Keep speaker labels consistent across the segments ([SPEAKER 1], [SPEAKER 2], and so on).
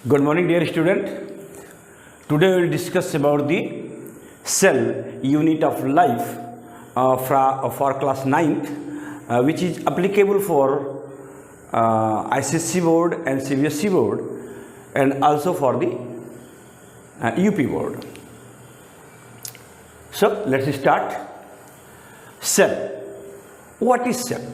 [SPEAKER 1] Good morning, dear student. Today we will discuss about the cell unit of life for class 9th, which is applicable for ICSE board and CBSE board, and also for the UP board. So let's start. Cell. What is cell?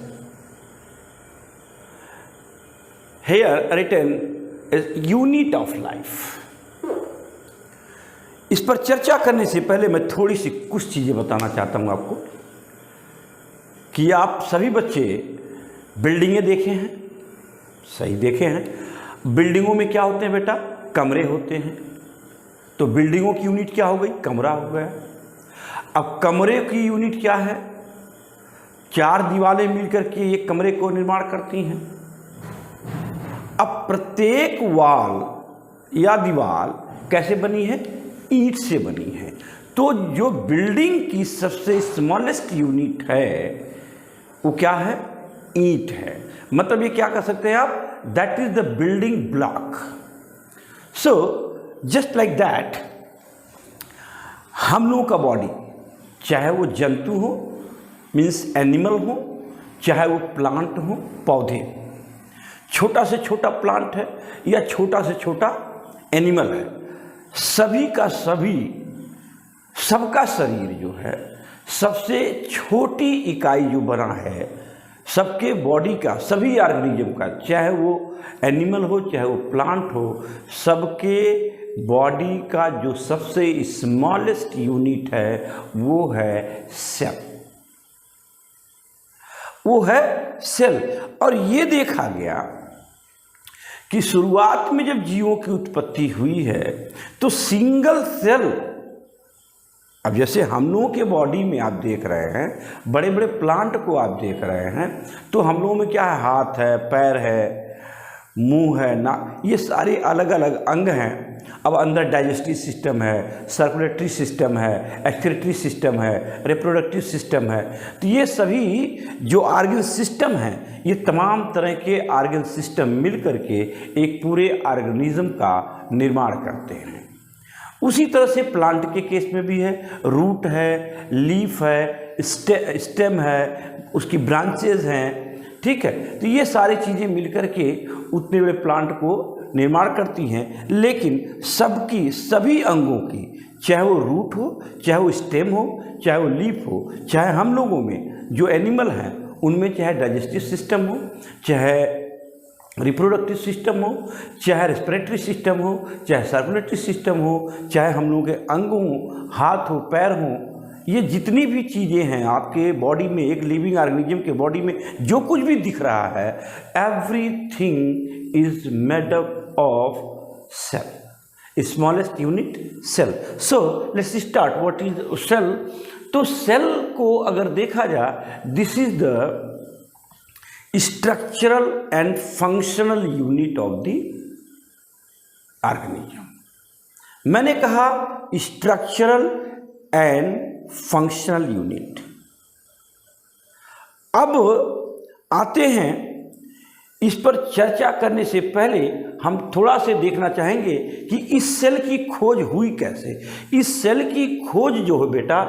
[SPEAKER 1] Here written is unit of life. इस पर चर्चा करने से पहले मैं थोड़ी सी कुछ चीज़ें बताना चाहता हूँ आपको कि आप सभी बच्चे बिल्डिंगें देखे हैं, सही देखे हैं। बिल्डिंगों में क्या होते हैं बेटा? कमरे होते हैं। तो बिल्डिंगों की यूनिट क्या हो गई? कमरा हो गया। अब कमरे की यूनिट क्या है? चार दीवारें मिलकर के एक कमरे को निर्माण करती हैं। अब प्रत्येक वाल या दीवार कैसे बनी है? ईंट से बनी है। तो जो बिल्डिंग की सबसे स्मॉलेस्ट यूनिट है वो क्या है? ईंट है। मतलब ये क्या कर सकते हैं आप? That is the building block. So just like that हम लोगों का बॉडी, चाहे वो जंतु हो मीन्स एनिमल हो, चाहे वो प्लांट हो, पौधे, छोटा से छोटा प्लांट है या छोटा से छोटा एनिमल है, सभी का सभी, सबका शरीर जो है, सबसे छोटी इकाई जो बना है सबके बॉडी का, सभी ऑर्गेनिज्म का, चाहे वो एनिमल हो चाहे वो प्लांट हो, सबके बॉडी का जो सबसे स्मॉलेस्ट यूनिट है वो है सेल, वो है सेल। और ये देखा गया कि शुरुआत में जब जीवों की उत्पत्ति हुई है तो सिंगल सेल, अब जैसे हम लोगों के बॉडी में आप देख रहे हैं, बड़े बड़े प्लांट को आप देख रहे हैं, तो हम लोगों में क्या है? हाथ है, पैर है, मुंह है, ना, ये सारे अलग अलग अंग हैं। अब अंदर डाइजेस्टिव सिस्टम है, सर्कुलेटरी सिस्टम है, एक्सक्रीटरी सिस्टम है, रिप्रोडक्टिव सिस्टम है। तो ये सभी जो ऑर्गन सिस्टम हैं, ये तमाम तरह के ऑर्गन सिस्टम मिल करके एक पूरे ऑर्गेनिज्म का निर्माण करते हैं। उसी तरह से प्लांट के केस में भी है, रूट है, लीफ है, स्टेम है, उसकी ब्रांचेज हैं, ठीक है। तो ये सारी चीज़ें मिलकर के उतने बड़े प्लांट को निर्माण करती हैं। लेकिन सबकी, सभी अंगों की, चाहे वो रूट हो, चाहे वो स्टेम हो, चाहे वो लीफ हो, चाहे हम लोगों में जो एनिमल हैं उनमें चाहे डाइजेस्टिव सिस्टम हो, चाहे रिप्रोडक्टिव सिस्टम हो, चाहे रेस्पिरेटरी सिस्टम हो, चाहे सर्कुलेटरी सिस्टम हो, चाहे हम लोगों के अंग हों, हाथ हो, पैर हों, ये जितनी भी चीज़ें हैं आपके बॉडी में, एक लिविंग ऑर्गेनिज्म के बॉडी में जो कुछ भी दिख रहा है, everything is made up of cell, smallest unit cell. So let's start. What is cell? तो सेल को अगर देखा जाए, this is the structural and functional unit of the organism. मैंने कहा स्ट्रक्चरल एंड फंक्शनल यूनिट। अब आते हैं, इस पर चर्चा करने से पहले हम थोड़ा से देखना चाहेंगे कि इस सेल की खोज हुई कैसे। इस सेल की खोज जो है बेटा,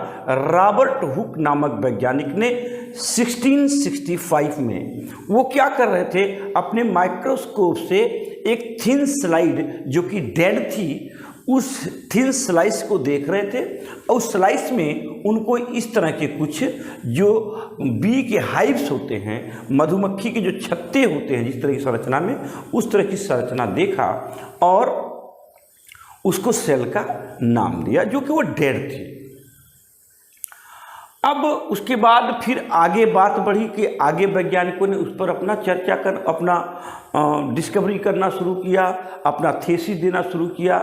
[SPEAKER 1] रॉबर्ट हुक नामक वैज्ञानिक ने 1665 में, वो क्या कर रहे थे, अपने माइक्रोस्कोप से एक थिन स्लाइड जो कि डेड थी, उस थिन स्लाइस को देख रहे थे। और उस स्लाइस में उनको इस तरह के कुछ जो बी के हाइव्स होते हैं, मधुमक्खी के जो छत्ते होते हैं जिस तरह की संरचना में, उस तरह की संरचना देखा और उसको सेल का नाम दिया, जो कि वो डेड थी। अब उसके बाद फिर आगे बात बढ़ी कि आगे वैज्ञानिकों ने उस पर अपना चर्चा कर, अपना डिस्कवरी करना शुरू किया, अपना थीसिस देना शुरू किया,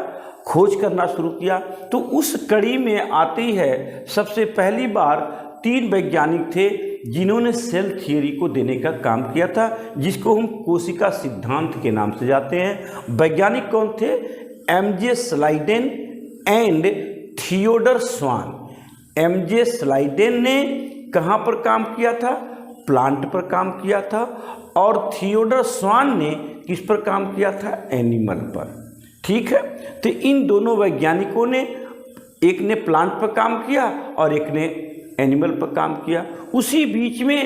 [SPEAKER 1] खोज करना शुरू किया। तो उस कड़ी में आती है, सबसे पहली बार 3 वैज्ञानिक थे जिन्होंने सेल थियरी को देने का काम किया था, जिसको हम कोशिका सिद्धांत के नाम से जाते हैं। वैज्ञानिक कौन थे? MJ Schleiden and Theodore swan. MJ Schleiden ने कहाँ पर काम किया था? प्लांट पर काम किया था। और थियोडर स्वान ने किस पर काम किया था? एनिमल पर। ठीक है। तो इन दोनों वैज्ञानिकों ने, एक ने प्लांट पर काम किया और एक ने एनिमल पर काम किया। उसी बीच में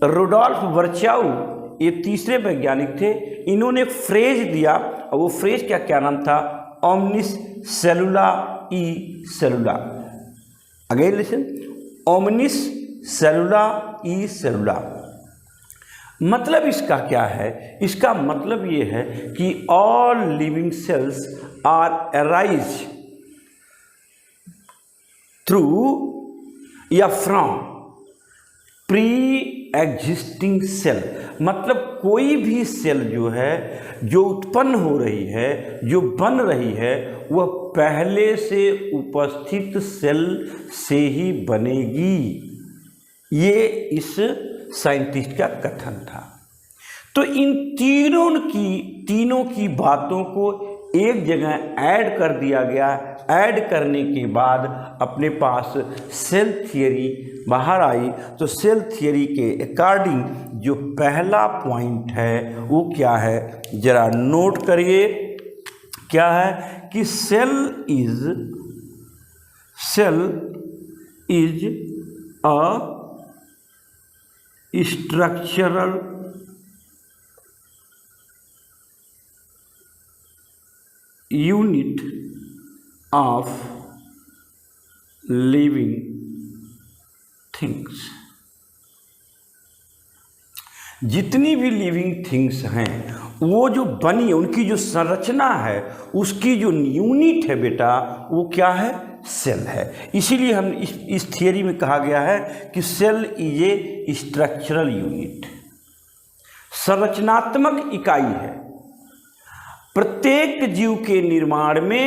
[SPEAKER 1] रुडोल्फ वर्चाउ, ये तीसरे वैज्ञानिक थे, इन्होंने एक फ्रेज दिया और वो फ्रेज क्या नाम था? Omnis cellula e cellula. Again listen, omnis cellula e cellula. मतलब इसका क्या है? इसका मतलब ये है कि all living cells are arise through या फ्रॉम प्री एग्जिस्टिंग सेल। मतलब कोई भी सेल जो है, जो उत्पन्न हो रही है, जो बन रही है, वह पहले से उपस्थित सेल से ही बनेगी। ये इस साइंटिस्ट का कथन था। तो इन तीनों की बातों को एक जगह ऐड कर दिया गया। ऐड करने के बाद अपने पास सेल थियरी बाहर आई। तो सेल थियरी के अकॉर्डिंग जो पहला पॉइंट है वो क्या है, जरा नोट करिए। क्या है कि cell is a structural unit of living things। जितनी भी लिविंग थिंग्स हैं वो जो बनी है, उनकी जो संरचना है, उसकी जो यूनिट है बेटा, वो क्या है? सेल है। इसीलिए हम इस थियरी में कहा गया है कि cell is a structural unit, संरचनात्मक इकाई है। प्रत्येक जीव के निर्माण में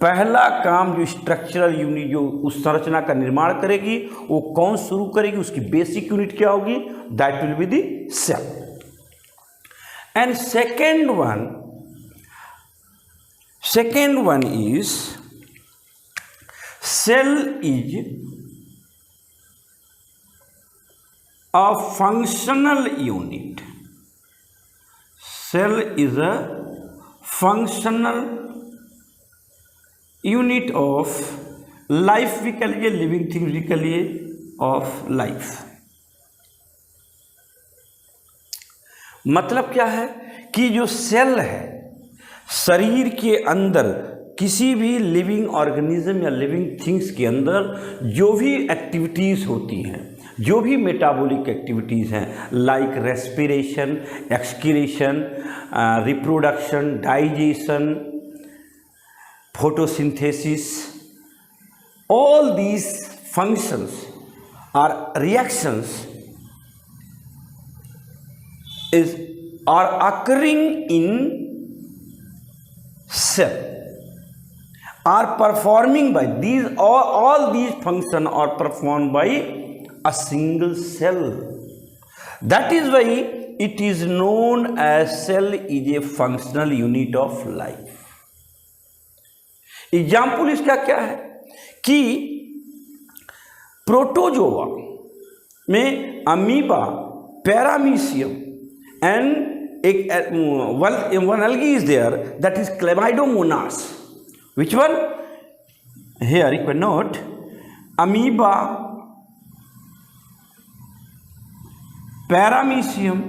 [SPEAKER 1] पहला काम जो स्ट्रक्चरल यूनिट, जो उस संरचना का निर्माण करेगी, वो कौन शुरू करेगी? उसकी बेसिक यूनिट क्या होगी? That will be the cell. And second one is cell is a functional unit। cell is a functional unit of life, भी कह लीजिए, लिविंग थिंग्स भी कह लीजिए, ऑफ लाइफ। मतलब क्या है कि जो सेल है शरीर के अंदर, किसी भी लिविंग ऑर्गेनिज्म या लिविंग थिंग्स के अंदर जो भी एक्टिविटीज़ होती हैं, जो भी मेटाबॉलिक एक्टिविटीज़ हैं, like respiration, excretion, reproduction, digestion, photosynthesis, all these functions or reactions are occurring in cell, are performing by these, all these functions are performed by a single cell. That is why it is known as cell is a functional unit of life. Example इसका क्या है कि protozoa में amoeba, paramecium and one algae is there, that is Chlamydomonas. Which one? Here you can note amoeba, paramecium,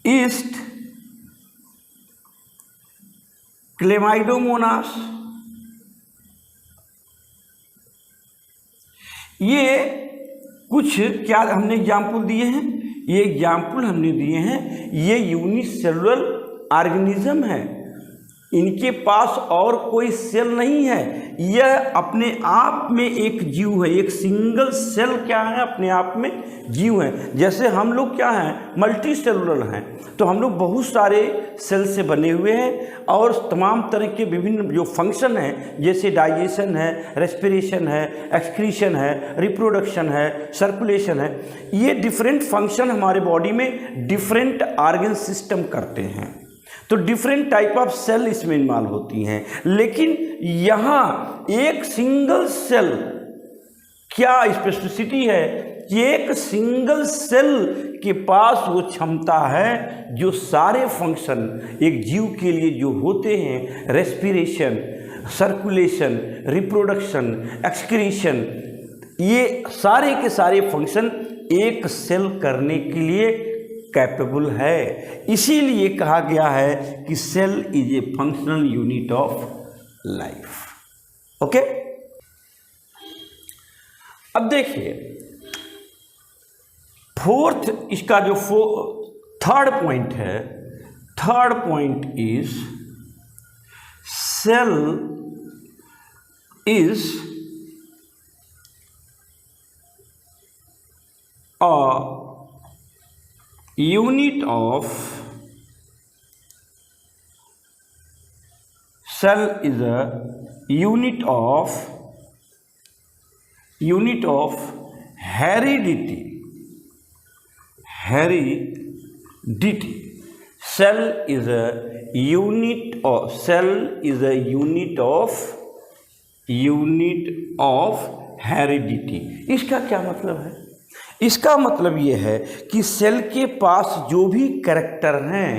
[SPEAKER 1] yeast, Chlamydomonas। ये कुछ क्या हमने example दिए हैं? ये एग्जाम्पल हमने दिए हैं, ये यूनिसेलुलर ऑर्गेनिज्म है, इनके पास और कोई सेल नहीं है। यह अपने आप में एक जीव है, एक सिंगल सेल क्या है, अपने आप में जीव है। जैसे हम लोग क्या हैं, मल्टी सेलुलर हैं, तो हम लोग बहुत सारे सेल से बने हुए हैं और तमाम तरह के विभिन्न जो फंक्शन हैं, जैसे डाइजेशन है, रेस्पिरेशन है, एक्सक्रीशन है, रिप्रोडक्शन है, सर्कुलेशन है, ये डिफरेंट फंक्शन हमारे बॉडी में डिफरेंट ऑर्गन सिस्टम करते हैं। तो डिफरेंट टाइप ऑफ सेल इसमें इन्वॉल्व होती हैं। लेकिन यहाँ एक सिंगल सेल क्या स्पेसिफिसिटी है कि एक सिंगल सेल के पास वो क्षमता है जो सारे फंक्शन एक जीव के लिए जो होते हैं, रेस्पिरेशन, सर्कुलेशन, रिप्रोडक्शन, एक्सक्रीशन, ये सारे के सारे फंक्शन एक सेल करने के लिए कैपेबल है। इसीलिए कहा गया है कि cell is a functional unit of life. Okay, अब देखिए फोर्थ, इसका जो थर्ड पॉइंट है, third point is cell is a unit of cell is a unit of heredity. Cell is a unit of heredity. इसका क्या मतलब है? इसका मतलब ये है कि सेल के पास जो भी कैरेक्टर हैं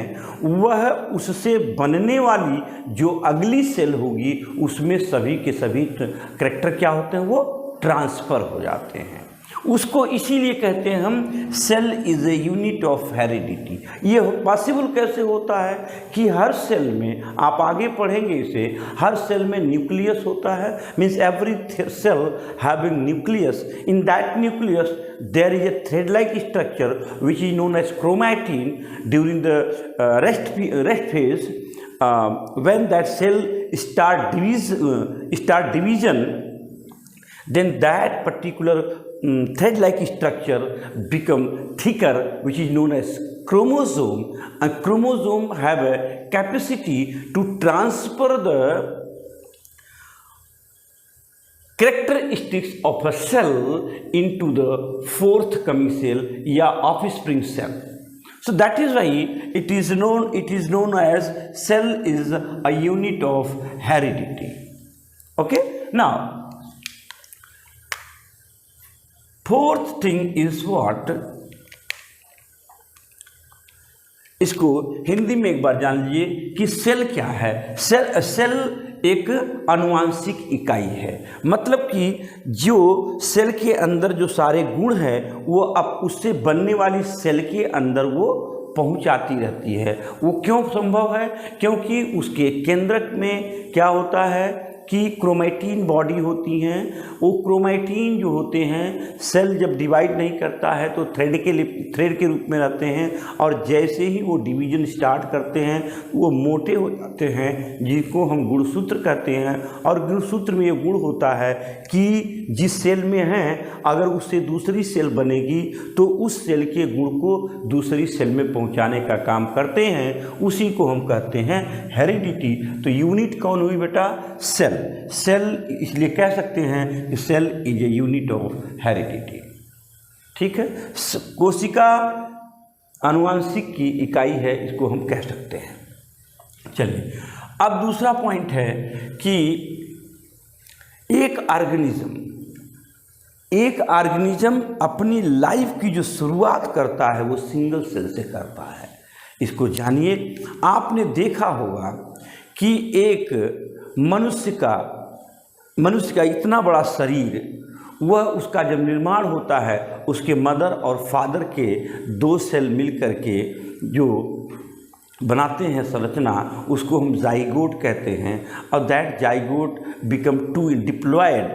[SPEAKER 1] वह उससे बनने वाली जो अगली सेल होगी उसमें सभी के सभी कैरेक्टर क्या होते हैं, वो ट्रांसफ़र हो जाते हैं। उसको इसीलिए कहते हैं हम cell is a unit of heredity. ये पॉसिबल कैसे होता है कि हर सेल में, आप आगे पढ़ेंगे इसे, हर सेल में न्यूक्लियस होता है, means every cell having nucleus, in that nucleus there is a thread like structure which is known as chromatin. During the rest phase, when that cell start division, then that particular thread like structure become thicker, which is known as chromosome, and chromosome have a capacity to transfer the characteristics of a cell into the forthcoming cell या offspring cell. So that is why it is known as cell is a unit of heredity. Okay, now fourth thing is what, इसको हिंदी में एक बार जान लीजिए कि cell क्या है। Cell एक आनुवांशिक इकाई है, मतलब कि जो सेल के अंदर जो सारे गुण हैं वो अब उससे बनने वाली सेल के अंदर वो पहुंचाती रहती है। वो क्यों संभव है? क्योंकि उसके केंद्रक में क्या होता है कि क्रोमैटिन बॉडी होती हैं। वो क्रोमैटिन जो होते हैं, सेल जब डिवाइड नहीं करता है तो थ्रेड के रूप में रहते हैं, और जैसे ही वो डिवीजन स्टार्ट करते हैं वो मोटे हो जाते हैं, जिनको हम गुणसूत्र कहते हैं। और गुणसूत्र में ये गुण होता है कि जिस सेल में हैं अगर उससे दूसरी सेल बनेगी तो उस सेल के गुण को दूसरी सेल में पहुंचाने का काम करते हैं। उसी को हम कहते हैं हेरिडिटी। तो यूनिट कौन हुई बेटा? सेल। सेल इसलिए कह सकते हैं कि cell is a unit of heredity. ठीक है, कोशिका आनुवांशिक की इकाई है, इसको हम कह सकते हैं। चलिए, अब दूसरा पॉइंट है कि एक ऑर्गेनिज्म अपनी लाइफ की जो शुरुआत करता है वो सिंगल सेल से करता है। इसको जानिए। आपने देखा होगा कि एक मनुष्य का इतना बड़ा शरीर, वह उसका जब निर्माण होता है उसके मदर और फादर के दो सेल मिलकर के जो बनाते हैं संरचना, उसको हम जाइगोट कहते हैं। और that zygote become to diploid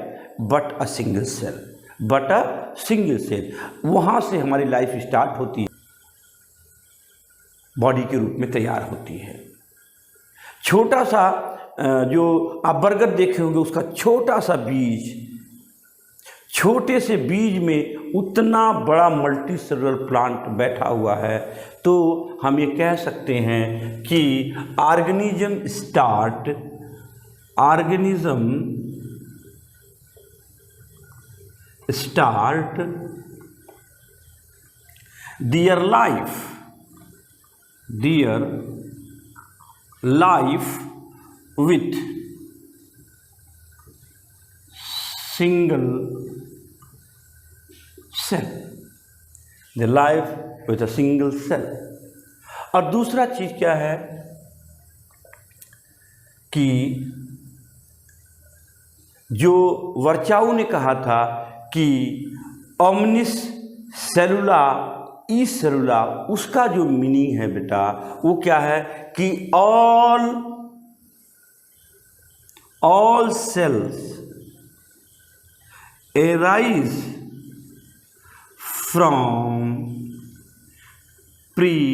[SPEAKER 1] but a single cell. वहाँ से हमारी लाइफ स्टार्ट होती है, बॉडी के रूप में तैयार होती है। छोटा सा जो आप बरगद देखे होंगे, उसका छोटा सा बीज, छोटे से बीज में उतना बड़ा मल्टी सेलुलर प्लांट बैठा हुआ है। तो हम ये कह सकते हैं कि organism start their life with single cell. They live with a single cell. और दूसरा चीज क्या है कि जो वर्चाऊ ने कहा था कि omnis cellula ई सेलुला, उसका जो मीनिंग है बेटा वो क्या है कि all cells arise from pre-existing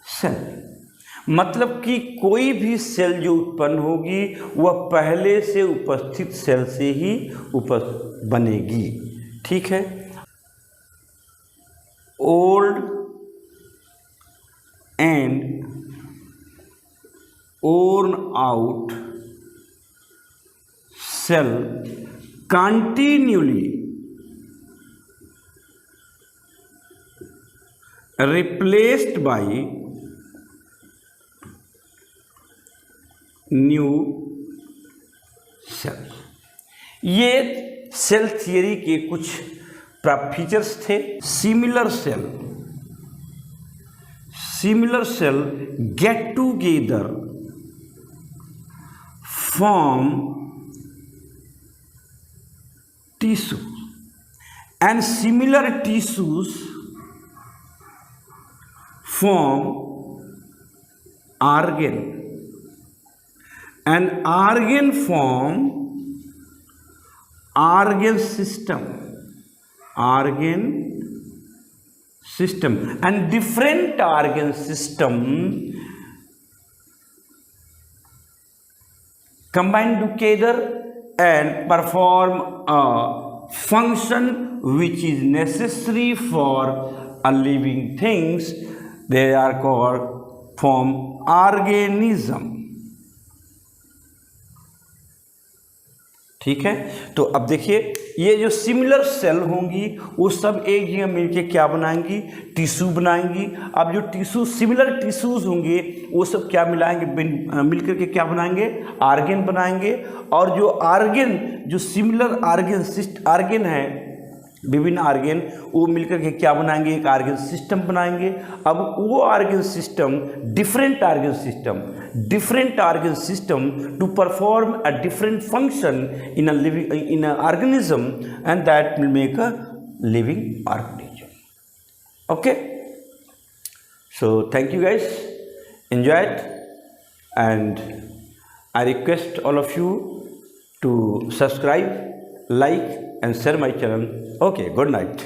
[SPEAKER 1] cell. मतलब कि कोई भी सेल जो उत्पन्न होगी वह पहले से उपस्थित सेल से ही बनेगी। ठीक है। Old and worn out cell continually replaced by new cell. ये सेल थियरी के कुछ फीचर्स थे। Similar cell get together form tissue and similar tissues form organ and organ form organ system and different organ system combine together and perform a function which is necessary for a living things. They are called form organism. ठीक है। तो अब देखिए ये जो similar cell होंगी वो सब एक जगह मिलके क्या बनाएंगी, टिश्यू बनाएंगी। अब जो टिश्यू सिमिलर टिश्यूज होंगे वो सब क्या मिलकर के क्या बनाएंगे, आर्गन बनाएंगे। और जो आर्गन जो सिमिलर आर्गन है, विभिन्न आर्गन, वो मिलकर के क्या बनाएंगे, एक आर्गन सिस्टम बनाएंगे। अब वो organ system different organ system to perform a different function in a organism and that will make a living organism. Okay, so thank you guys, enjoy it and I request all of you to subscribe, like and share my channel. Okay, good night.